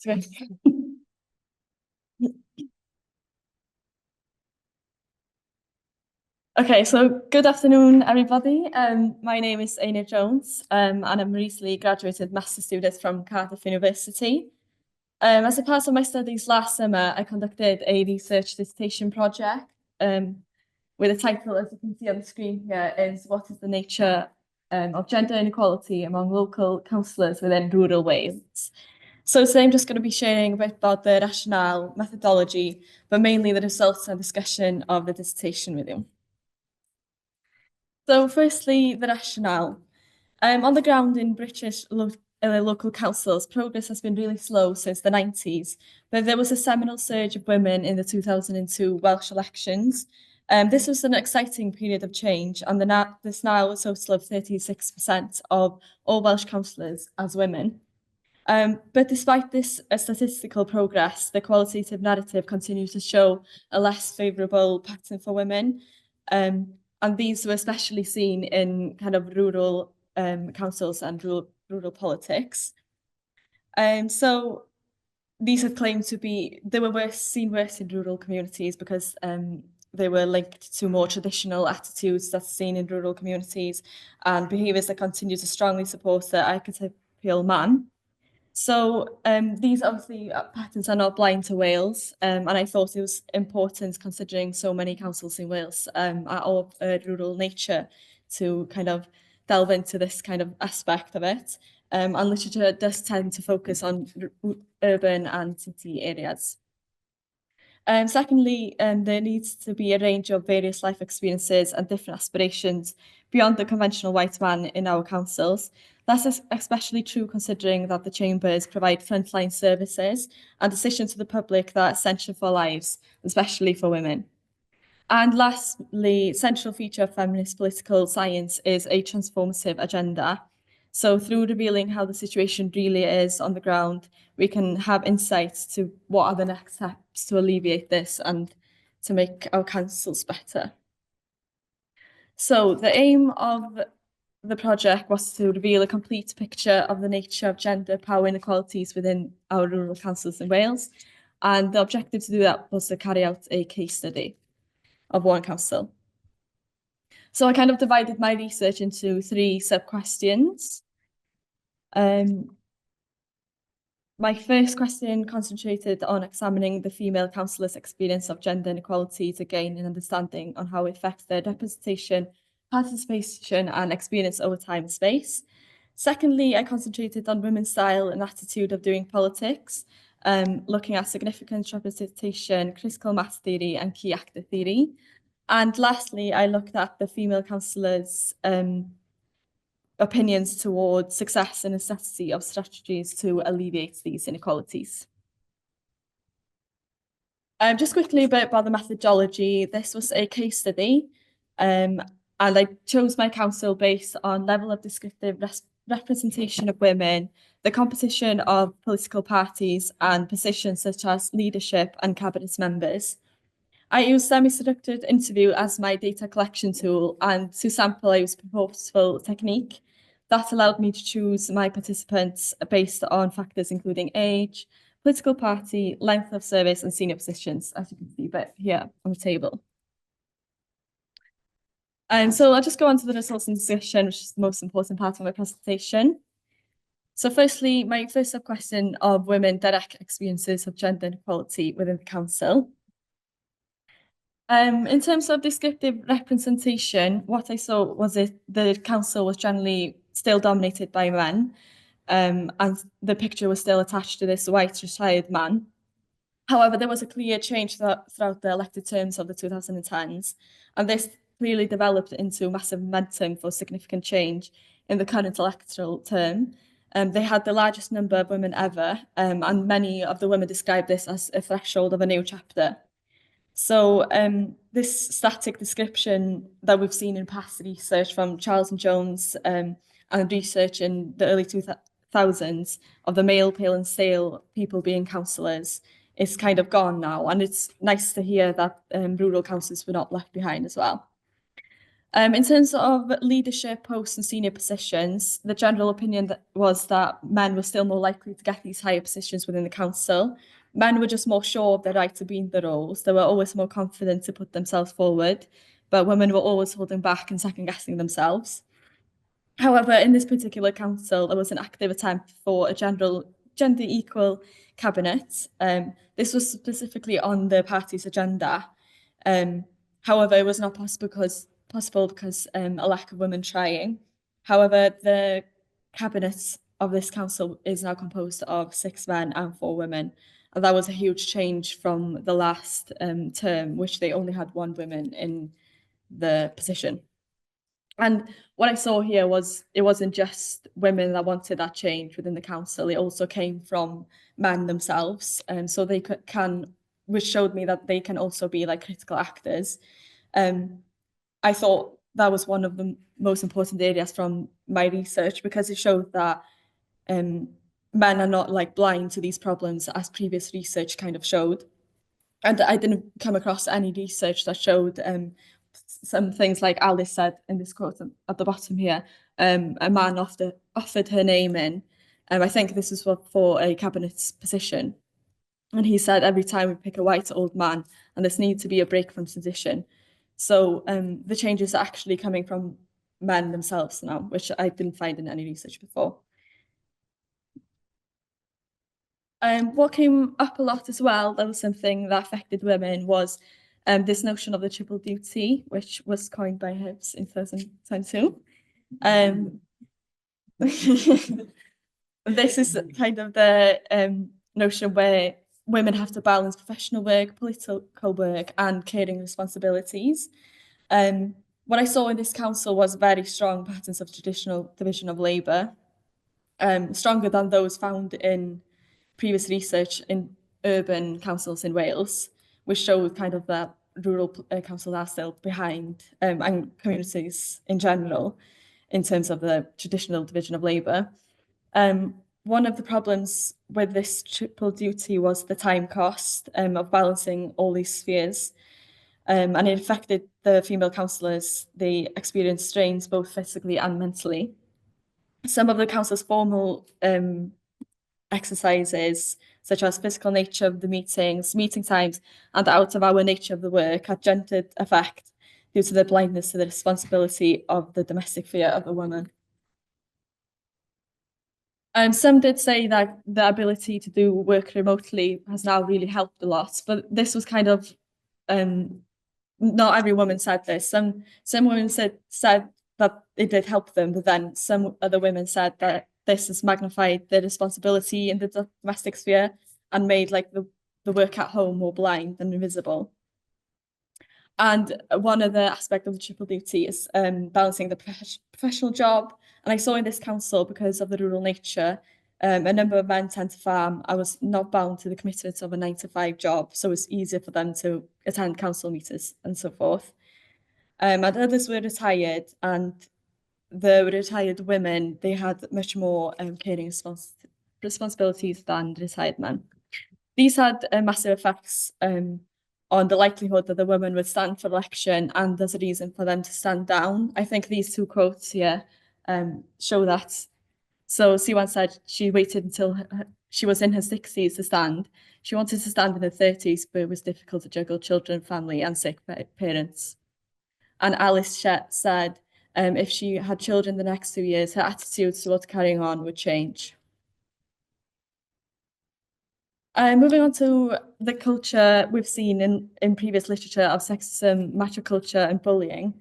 That's great. Okay, so good afternoon, everybody. My name is Einir Jones, and I'm recently graduated master's student from Cardiff University. As a part of my studies last summer, I conducted a research dissertation project with a title, as you can see on the screen here, is What is the nature of gender inequality among local councillors within rural Wales? So today I'm just going to be sharing a bit about the rationale, methodology, but mainly the results and discussion of the dissertation with you. So firstly, the rationale. On the ground in local councils, progress has been really slow since the 90s, but there was a seminal surge of women in the 2002 Welsh elections. This was an exciting period of change, and there's now a total of 36% of all Welsh councillors as women. But despite this statistical progress, the qualitative narrative continues to show a less favourable pattern for women. And these were especially seen in kind of rural councils and rural politics. So these are claimed to be, they were seen worse in rural communities because they were linked to more traditional attitudes that's seen in rural communities and behaviours that continue to strongly support the archetypal man. So these obviously patterns are not blind to Wales, and I thought it was important considering so many councils in Wales are all rural nature to kind of delve into this kind of aspect of it. And literature does tend to focus on urban and city areas. Secondly, there needs to be a range of various life experiences and different aspirations beyond the conventional white man in our councils. That's especially true considering that the chambers provide frontline services and decisions to the public that are essential for lives, especially for women. And lastly, central feature of feminist political science is a transformative agenda. So through revealing how the situation really is on the ground, we can have insights to what are the next steps to alleviate this and to make our councils better. So the aim of the project was to reveal a complete picture of the nature of gender power inequalities within our rural councils in Wales. And the objective to do that was to carry out a case study of one council. So I kind of divided my research into three sub-questions. My first question concentrated on examining the female councillors' experience of gender inequality to gain an understanding on how it affects their representation, participation, and experience over time and space. Secondly, I concentrated on women's style and attitude of doing politics, looking at significant representation, critical mass theory, and key actor theory. And lastly, I looked at the female councillors' opinions towards success and necessity of strategies to alleviate these inequalities. Just quickly a bit about the methodology. This was a case study, and I chose my council based on level of descriptive representation of women, the composition of political parties, and positions such as leadership and cabinet members. I used semi-structured interview as my data collection tool, and to sample, I used purposeful technique. That allowed me to choose my participants based on factors including age, political party, length of service, and senior positions, as you can see here on the table. And so I'll just go on to the results and discussion, which is the most important part of my presentation. So firstly, my first sub-question of women direct experiences of gender inequality within the council. In terms of descriptive representation, what I saw was that the council was generally still dominated by men, and the picture was still attached to this white retired man. However, there was a clear change throughout the elected terms of the 2010s, and this clearly developed into massive momentum for significant change in the current electoral term. They had the largest number of women ever, and many of the women described this as a threshold of a new chapter. So this static description that we've seen in past research from Charles and Jones and research in the early 2000s of the male, pale and stale people being councillors is kind of gone now. And it's nice to hear that rural councillors were not left behind as well. In terms of leadership posts and senior positions, the general opinion was that men were still more likely to get these higher positions within the council. Men were just more sure of their right to be in the roles. They were always more confident to put themselves forward, but women were always holding back and second guessing themselves. However, in this particular council, there was an active attempt for a general gender equal cabinet. This was specifically on the party's agenda. Um, However, it was not possible because a lack of women trying. However, the cabinet of this council is now composed of 6 men and 4 women. And that was a huge change from the last term, which they only had 1 woman in the position. And what I saw here was it wasn't just women that wanted that change within the council. It also came from men themselves, and so they can, which showed me that they can also be like critical actors. Um, I thought that was one of the most important areas from my research because it showed that um, men are not like blind to these problems as previous research kind of showed. And I didn't come across any research that showed some things like Alice said in this quote at the bottom here. A man offered her name in. I think this is for a cabinet position. And he said, every time we pick a white old man, and this needs to be a break from sedition. So the changes are actually coming from men themselves now, which I didn't find in any research before. What came up a lot as well, that was something that affected women, was this notion of the triple duty, which was coined by Hibbs in 2022. Um, this is kind of the notion where women have to balance professional work, political work, and caring responsibilities. What I saw in this council was very strong patterns of traditional division of labour, stronger than those found in previous research in urban councils in Wales, which showed kind of that rural councils are still behind, and communities in general in terms of the traditional division of labour. One of the problems with this triple duty was the time cost of balancing all these spheres. And it affected the female councillors. They experienced strains both physically and mentally. Some of the council's formal exercises, such as physical nature of the meetings, meeting times, and the out-of-hour nature of the work, had gendered effect due to the blindness to the responsibility of the domestic sphere of a woman. Some did say that the ability to do work remotely has now really helped a lot, but this was kind of not every woman said this. Some women said that it did help them, but then some other women said that this has magnified their responsibility in the domestic sphere and made like the work at home more blind and invisible. And one other aspect of the triple duty is balancing the professional job. And I saw in this council, because of the rural nature, a number of men tend to farm. I was not bound to the commitment of a 9 to 5 job, so it's easier for them to attend council meetings and so forth. And others were retired, and the retired women, they had much more caring responsibilities than retired men. These had massive effects on the likelihood that the women would stand for election, and there's a reason for them to stand down. I think these 2 quotes here show that. So Siwan said she waited until she was in her 60s to stand. She wanted to stand in her 30s, but it was difficult to juggle children, family, and sick parents. And Alice said if she had children the next 2 years, her attitude towards carrying on would change. Moving on to the culture we've seen in previous literature of sexism, macho culture, and bullying.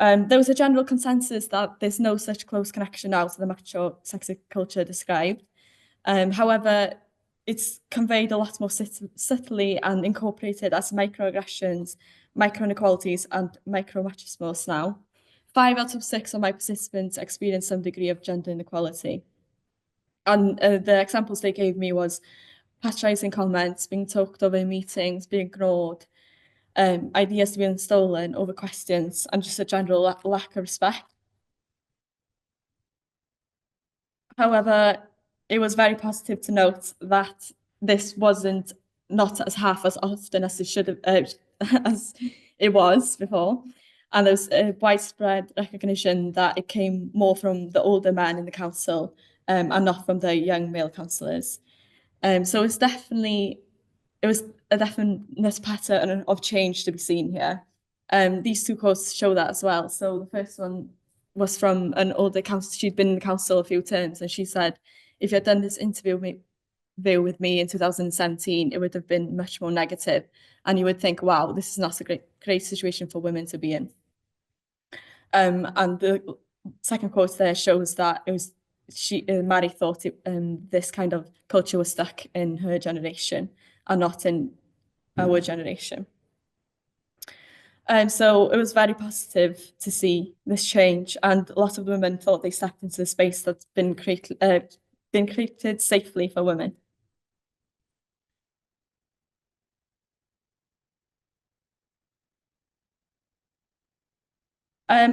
There was a general consensus that there's no such close connection now to the macho sexist culture described. However, it's conveyed a lot more subtly and incorporated as microaggressions, micro inequalities, and micro machismos now. 5 out of 6 of my participants experienced some degree of gender inequality. And the examples they gave me was patronizing comments, being talked over in meetings, being ignored, ideas being stolen over questions, and just a general lack of respect. However, it was very positive to note that this wasn't not as half as often as it should have as it was before. and there was a widespread recognition that it came more from the older men in the council and not from the young male councillors. So it was a definite pattern of change to be seen here. These two quotes show that as well. So the first one was from an older council. She'd been in the council a few terms, and she said, "If you had done this with me in 2017, it would have been much more negative, and you would think, wow, this is not a great situation for women to be in." And the second quote there shows that it was Mary thought this kind of culture was stuck in her generation and not in our generation. So it was very positive to see this change, and a lot of women thought they stepped into the space that's been created safely for women.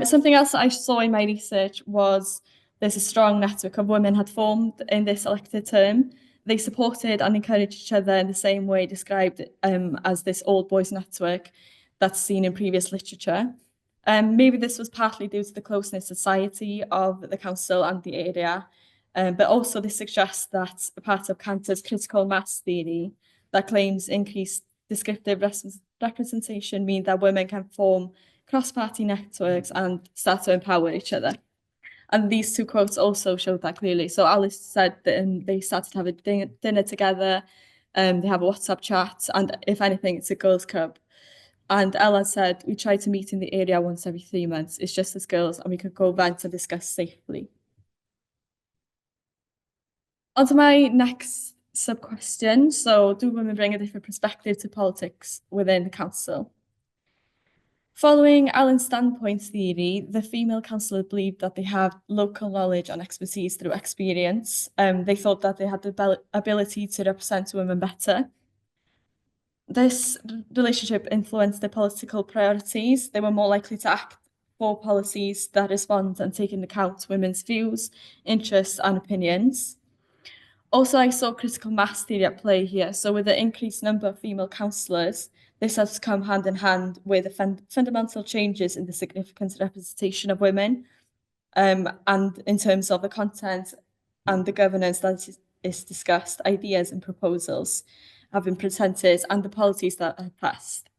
Something else that I saw in my research was there's a strong network of women had formed in this elected term. They supported and encouraged each other in the same way described as this old boys network that's seen in previous literature. Maybe this was partly due to the close-knit society of the council and the area, but also this suggests that a part of Cantor's critical mass theory that claims increased descriptive representation mean that women can form cross-party networks and start to empower each other. And these two quotes also showed that clearly. So Alice said that they started to have a dinner together, they have a WhatsApp chat, and if anything, it's a girls' club. And Ella said, we try to meet in the area once every 3 months. It's just as girls, and we could go vent and discuss safely. On to my next sub-question. So, do women bring a different perspective to politics within the council? Following Alan's standpoint theory, the female councillor believed that they have local knowledge and expertise through experience. They thought that they had the ability to represent women better. This relationship influenced their political priorities. They were more likely to act for policies that respond and take into account women's views, interests, and opinions. Also, I saw critical mass theory at play here. So, with the increased number of female councillors, this has come hand in hand with the fundamental changes in the significant representation of women, and in terms of the content and the governance that is discussed, ideas and proposals have been presented, and the policies that are passed.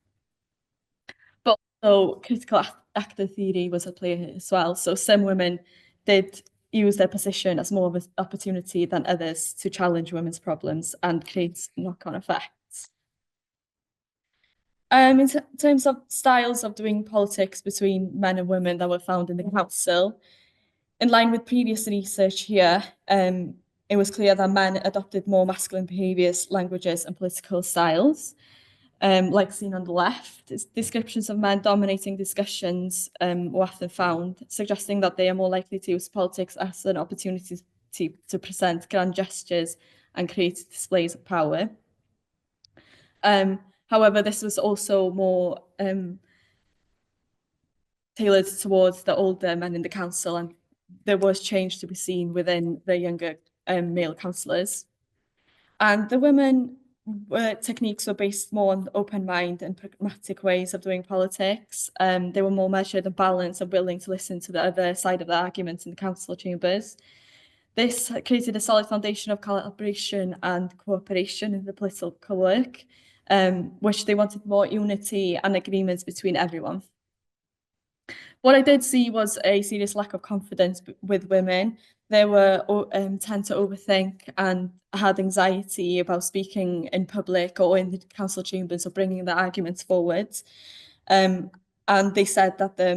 But also, critical actor theory was at play here as well. So, some women did use their position as more of an opportunity than others to challenge women's problems and create knock-on effects. In terms of styles of doing politics between men and women that were found in the council, in line with previous research here, it was clear that men adopted more masculine behaviours, languages, and political styles. Like seen on the left, descriptions of men dominating discussions were often found, suggesting that they are more likely to use politics as an opportunity to present grand gestures and create displays of power. However, this was also more tailored towards the older men in the council, and there was change to be seen within the younger male councillors. And the women techniques were based more on open mind and pragmatic ways of doing politics. They were more measured and balanced and willing to listen to the other side of the argument in the council chambers. This created a solid foundation of collaboration and cooperation in the political work, which they wanted more unity and agreements between everyone. What I did see was a serious lack of confidence with women. They were tend to overthink and had anxiety about speaking in public or in the council chambers or bringing their arguments forward. And they said that the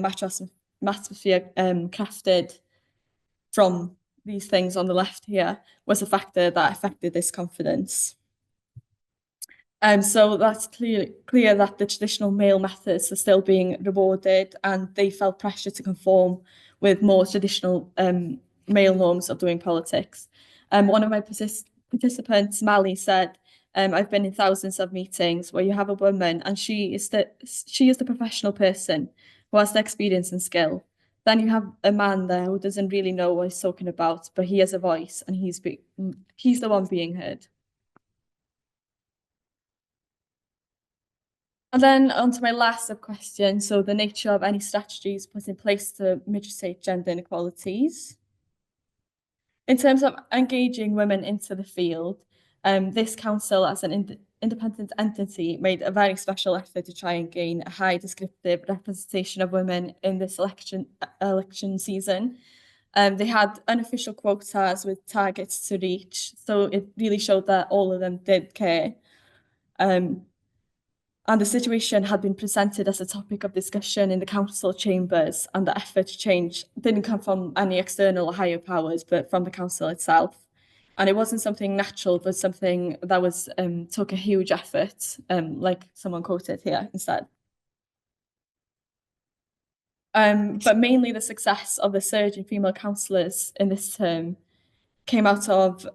atmosphere crafted from these things on the left here was a factor that affected this confidence. So that's clear that the traditional male methods are still being rewarded, and they felt pressure to conform with more traditional male norms of doing politics. One of my participants, Mally, said, I've been in thousands of meetings where you have a woman and she is the professional person who has the experience and skill. Then you have a man there who doesn't really know what he's talking about, but he has a voice and he's the one being heard. And then on to my last sub-question, so the nature of any strategies put in place to mitigate gender inequalities. In terms of engaging women into the field, this council, as an independent entity, made a very special effort to try and gain a high descriptive representation of women in this election season. They had unofficial quotas with targets to reach, so it really showed that all of them did care. And the situation had been presented as a topic of discussion in the council chambers, and the effort to change didn't come from any external or higher powers, but from the council itself. And it wasn't something natural, but something that was took a huge effort, like someone quoted here instead. But mainly the success of the surge in female councillors in this term came out of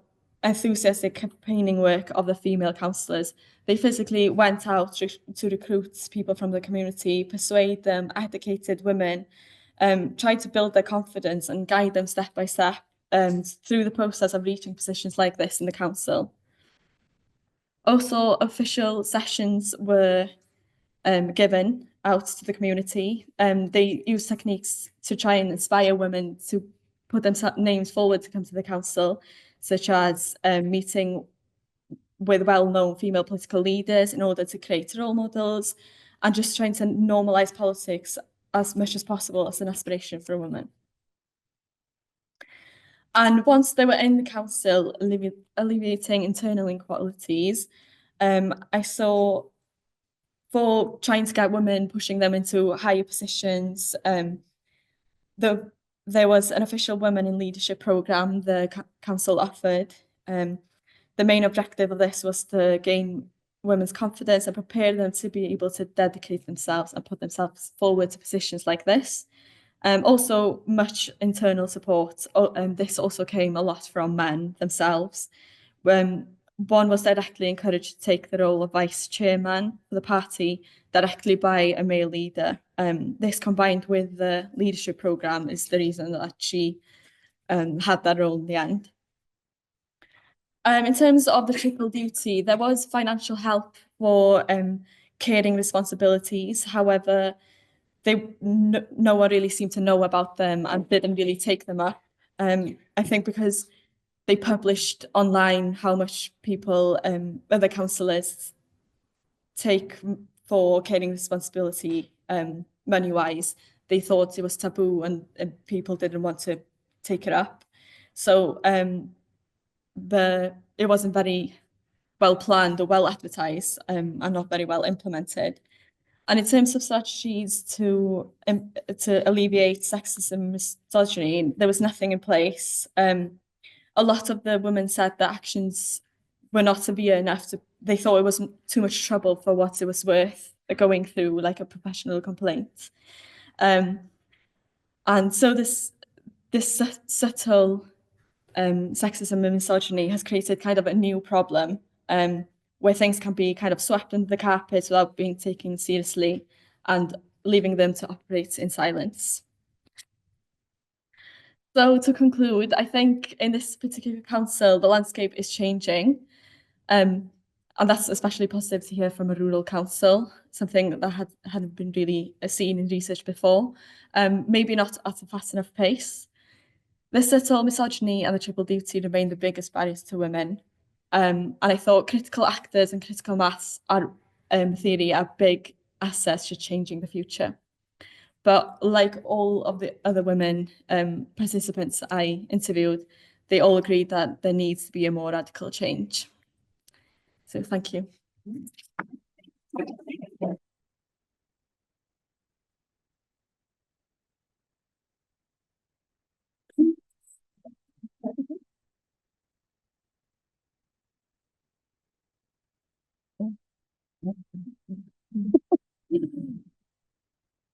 enthusiastic campaigning work of the female councillors. They physically went out to recruit people from the community, persuade them, educated women, tried to build their confidence and guide them step by step through the process of reaching positions like this in the council. Also, official sessions were given out to the community. They used techniques to try and inspire women to put their names forward to come to the council, such as meeting with well-known female political leaders in order to create role models, and just trying to normalise politics as much as possible as an aspiration for a woman. And once they were in the council, alleviating internal inequalities, I saw for trying to get women, pushing them into higher positions. There was an official women in leadership program the council offered. The main objective of this was to gain women's confidence and prepare them to be able to dedicate themselves and put themselves forward to positions like this. Also, much internal support. This also came a lot from men themselves. When one was directly encouraged to take the role of vice chairman for the party directly by a male leader. This combined with the leadership program is the reason that she had that role in the end. In terms of the triple duty, there was financial help for caring responsibilities. However, no one really seemed to know about them and didn't really take them up. I think because they published online how much people, other councillors, take for caring responsibility money-wise. They thought it was taboo and people didn't want to take it up. So it wasn't very well planned or well advertised and not very well implemented. And in terms of strategies to alleviate sexism and misogyny, there was nothing in place. A lot of the women said that actions were not severe enough they thought it was too much trouble for what it was worth going through like a professional complaint. And so this subtle sexism and misogyny has created kind of a new problem where things can be kind of swept under the carpet without being taken seriously and leaving them to operate in silence. So to conclude, I think in this particular council, the landscape is changing. And that's especially positive to hear from a rural council, something that hadn't been really seen in research before, maybe not at a fast enough pace. The subtle misogyny and the triple duty remain the biggest barriers to women. And I thought critical actors and critical mass theory are big assets to changing the future. But like all of the other women participants I interviewed, they all agreed that there needs to be a more radical change. So thank you.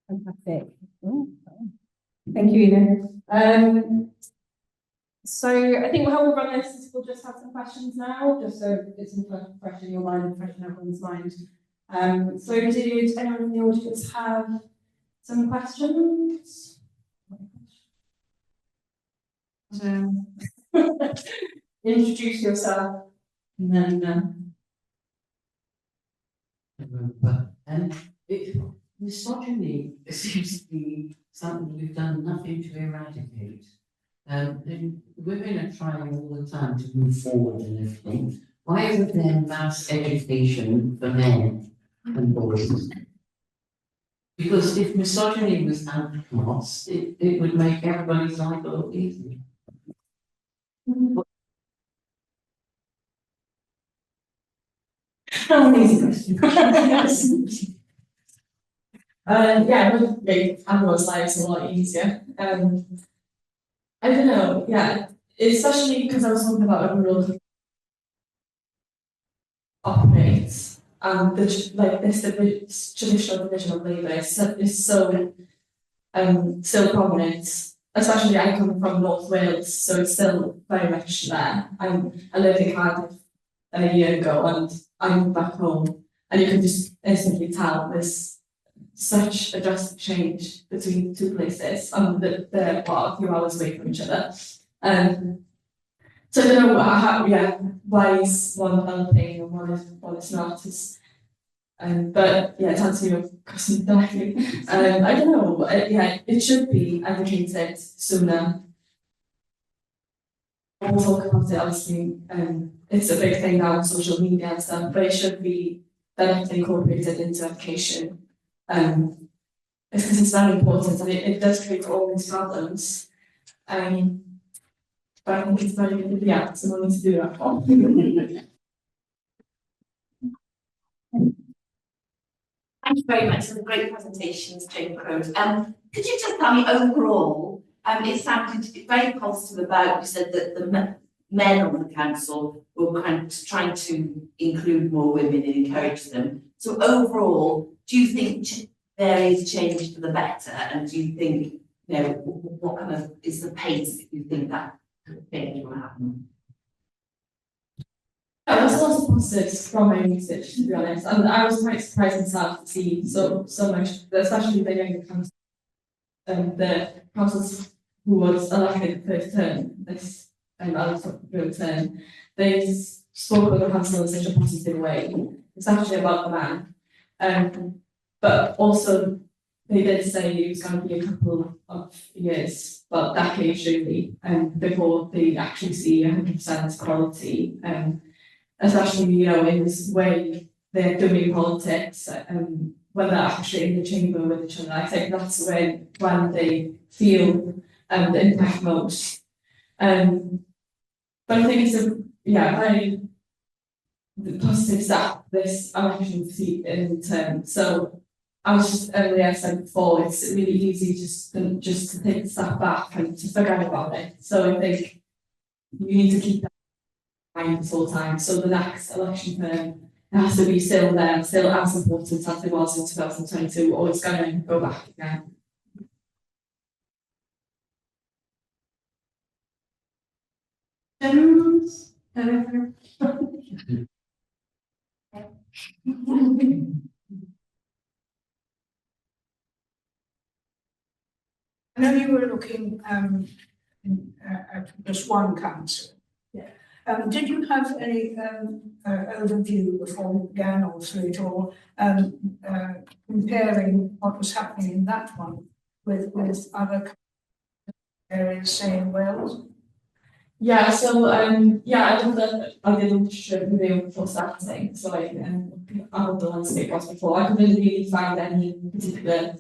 Fantastic. Thank you, Ian. So I think how we'll run this is we'll just have some questions now, just so it's fresh in your mind and fresh in everyone's mind. So did anyone in the audience have some questions? Introduce yourself and then Misogyny seems to be something we've done nothing to eradicate. And women are trying all the time to move forward and everything. Why isn't there mass education for men and boys? Because if misogyny was outcast, it would make everybody's life a lot easier. An easy question. Yeah, it would make everyone's lives a lot easier. I don't know, yeah, especially because I was talking about a rural operates and this traditional division of labour is so prominent. Especially I come from North Wales, so it's still very much there. I lived in Cardiff a year ago and I moved back home and you can just instantly tell there's such a drastic change between two places and they're what, a few hours away from each other. So I don't know why is one developing and one is not. But yeah, to answer your question directly, I don't know. Yeah, it should be educated sooner. We'll talk about it obviously. It's a big thing now on social media and stuff, but it should be directly incorporated into education. It's because it's very important and it does create all these problems. But I think it's very good, yeah, someone needs to do that. Thank you very much for the great presentations, Jane Crode. Could you just tell me overall, it sounded very positive about, you said that the men on the council were kind of trying to include more women and encourage them. So overall, do you think there is change for the better? And do you think, you know, what kind of is the pace that you think that change will happen? Yeah, there's a lot of positives from my research, to be honest, and I was quite surprised myself to see so much, especially the younger council, the councils who was elected first term, this third term, they spoke of the council in such a positive way, especially about the man, but also they did say it was going to be a couple of years, well, decades really, before they actually see 100% equality. Especially, you know, in this way they're doing politics, when they're actually in the chamber with each other. I think that's when they feel the impact most. But I think it's very positive step this election seat in term. So I was just earlier said before, it's really easy just to take a step back and to forget about it. So I think you need to keep that this whole time. So the next election term has to be still there, still as important as it was in 2022, or it's going to go back again. I know you were looking at just one council. Yeah. Did you have any overview before we began or through it all, comparing what was happening in that one with other areas, say in Wales? Yeah, so I didn't show video before starting, so I had the landscape was before. I couldn't really find any particular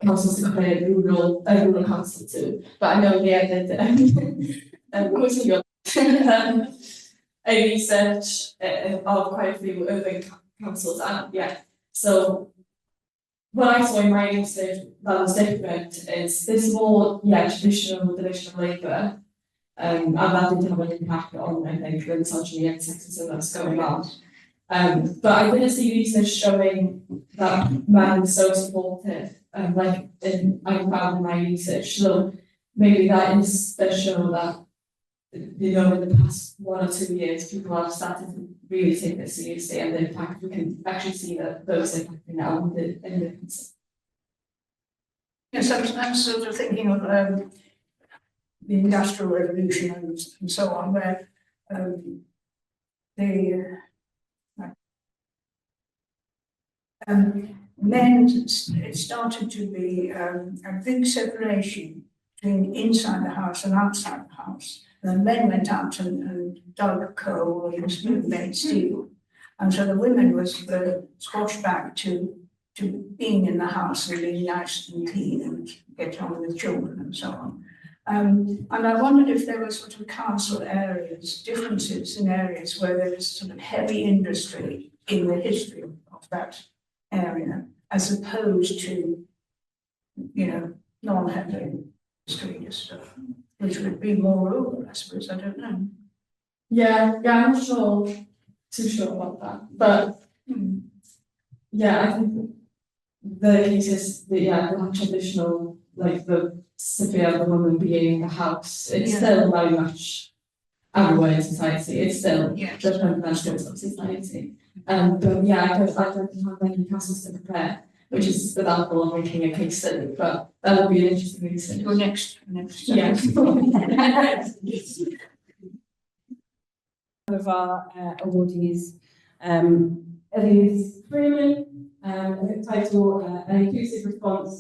councils to compare rural council to, but I know they did a research of quite a few urban councils, and yeah, so what I saw in my research that was different is this more traditional division of labour, and that didn't have an impact on, I think, the misogyny and sexism that's going on. But I didn't see research showing that men are so supportive, like I found in my research. So maybe that is the show that, you know, in the past 1 or 2 years, people have started to really take this seriously, and in fact, we can actually see that those impacting now in the Yes, I'm sort of thinking of the Industrial Revolution and so on, where the then it started to be a big separation between inside the house and outside the house. The men went out and dug coal and made steel. And so the women were squashed back to being in the house and being nice and clean and get on with children and so on. And I wondered if there were sort of council areas, differences in areas where there is sort of heavy industry in the history of that area, as opposed to, non-heavy industry stuff, which would be more rural, I suppose. I don't know. Yeah, I'm not too sure about that, but yeah, I think the cases that the traditional, like the sphere of the woman being in the house, it's still very much everywhere in society. It's still the conventional of society. But yeah, I don't have any castles to prepare, which is without making a case study, but that would be an interesting research. Your next. Yeah. Of our awardees, Elise Freeman, title An Inclusive Response